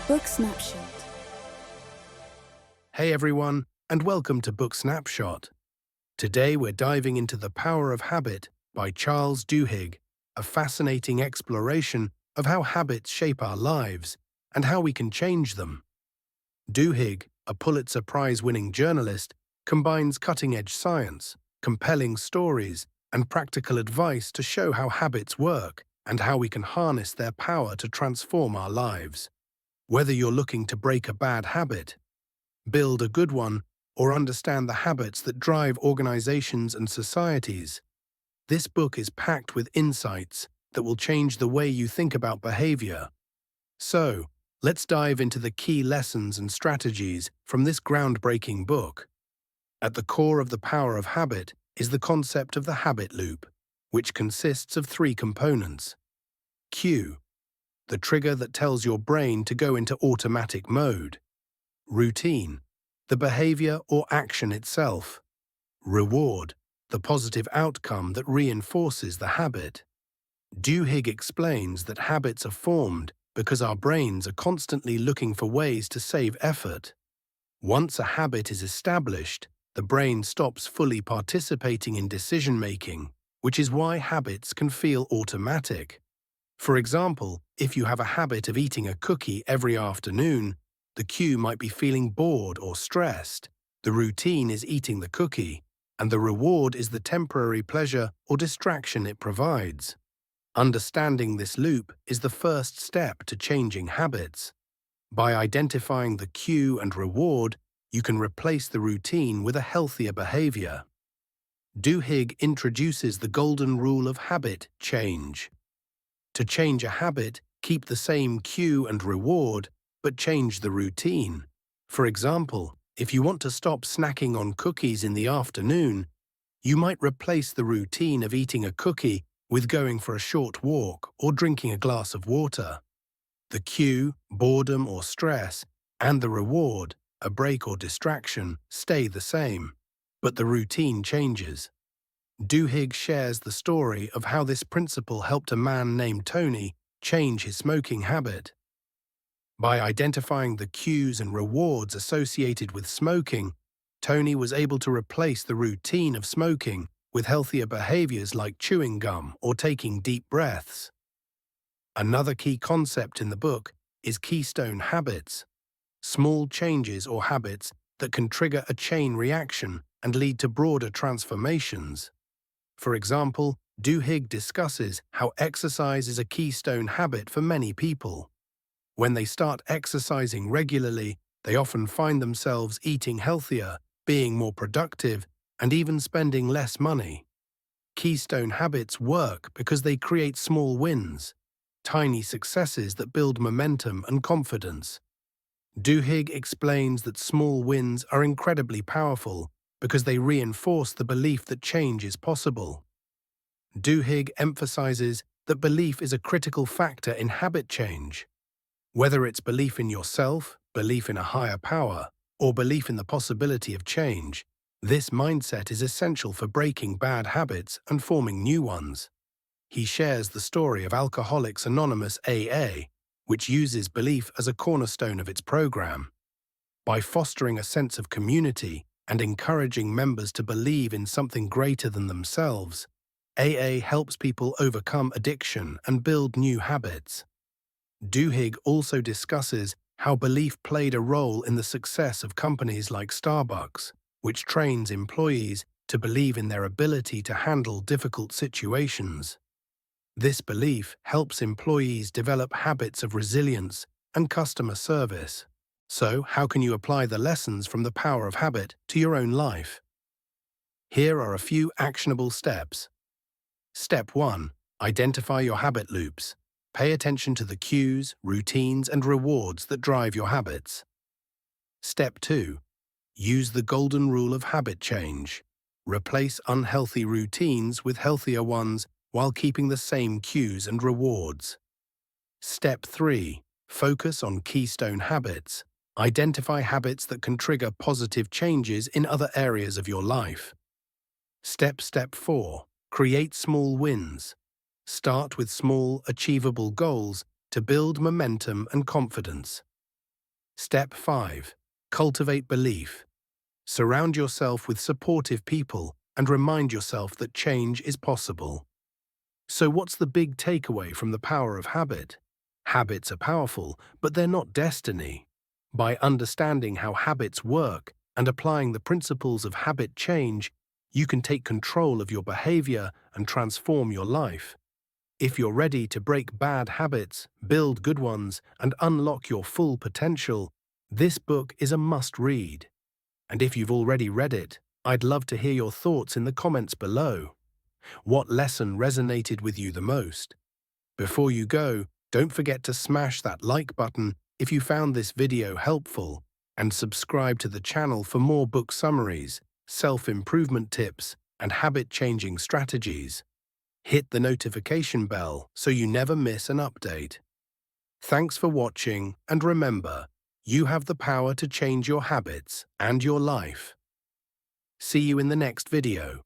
Book Snapshot. Hey everyone, and welcome to Book Snapshot. Today we're diving into The Power of Habit by Charles Duhigg, a fascinating exploration of how habits shape our lives and how we can change them. Duhigg, a Pulitzer Prize-winning journalist, combines cutting-edge science, compelling stories, and practical advice to show how habits work and how we can harness their power to transform our lives. Whether you're looking to break a bad habit, build a good one, or understand the habits that drive organizations and societies, this book is packed with insights that will change the way you think about behavior. So, let's dive into the key lessons and strategies from this groundbreaking book. At the core of The Power of Habit is the concept of the habit loop, which consists of three components. Cue, the trigger that tells your brain to go into automatic mode. Routine, the behavior or action itself. Reward, the positive outcome that reinforces the habit. Duhigg explains that habits are formed because our brains are constantly looking for ways to save effort. Once a habit is established, the brain stops fully participating in decision-making, which is why habits can feel automatic. For example, if you have a habit of eating a cookie every afternoon, the cue might be feeling bored or stressed. The routine is eating the cookie, and the reward is the temporary pleasure or distraction it provides. Understanding this loop is the first step to changing habits. By identifying the cue and reward, you can replace the routine with a healthier behavior. Duhigg introduces the golden rule of habit change. To change a habit, keep the same cue and reward, but change the routine. For example, if you want to stop snacking on cookies in the afternoon, you might replace the routine of eating a cookie with going for a short walk or drinking a glass of water. The cue, boredom or stress, and the reward, a break or distraction, stay the same, but the routine changes. Duhigg shares the story of how this principle helped a man named Tony change his smoking habit. By identifying the cues and rewards associated with smoking, Tony was able to replace the routine of smoking with healthier behaviors like chewing gum or taking deep breaths. Another key concept in the book is Keystone habits, small changes or habits that can trigger a chain reaction and lead to broader transformations. For example, Duhigg discusses how exercise is a keystone habit for many people. When they start exercising regularly, they often find themselves eating healthier, being more productive, and even spending less money. Keystone habits work because they create small wins, tiny successes that build momentum and confidence. Duhigg explains that small wins are incredibly powerful because they reinforce the belief that change is possible. Duhigg emphasizes that belief is a critical factor in habit change. Whether it's belief in yourself, belief in a higher power, or belief in the possibility of change, this mindset is essential for breaking bad habits and forming new ones. He shares the story of Alcoholics Anonymous AA, which uses belief as a cornerstone of its program. By fostering a sense of community and encouraging members to believe in something greater than themselves, AA helps people overcome addiction and build new habits. Duhigg also discusses how belief played a role in the success of companies like Starbucks, which trains employees to believe in their ability to handle difficult situations. This belief helps employees develop habits of resilience and customer service. So, how can you apply the lessons from The Power of Habit to your own life? Here are a few actionable steps. Step 1. Identify your habit loops. Pay attention to the cues, routines, and rewards that drive your habits. Step 2. Use the golden rule of habit change. Replace unhealthy routines with healthier ones while keeping the same cues and rewards. Step 3. Focus on keystone habits. Identify habits that can trigger positive changes in other areas of your life. Step 4. Create small wins. Start with small, achievable goals to build momentum and confidence. Step 5. Cultivate belief. Surround yourself with supportive people and remind yourself that change is possible. So what's the big takeaway from the power of habit? Habits are powerful, but they're not destiny. By understanding how habits work and applying the principles of habit change, you can take control of your behavior and transform your life. If you're ready to break bad habits, build good ones, and unlock your full potential, this book is a must-read. And if you've already read it, I'd love to hear your thoughts in the comments below. What lesson resonated with you the most? Before you go, don't forget to smash that like button if you found this video helpful, and subscribe to the channel for more book summaries, self-improvement tips, and habit-changing strategies. Hit the notification bell so you never miss an update. Thanks for watching, and remember, you have the power to change your habits and your life. See you in the next video.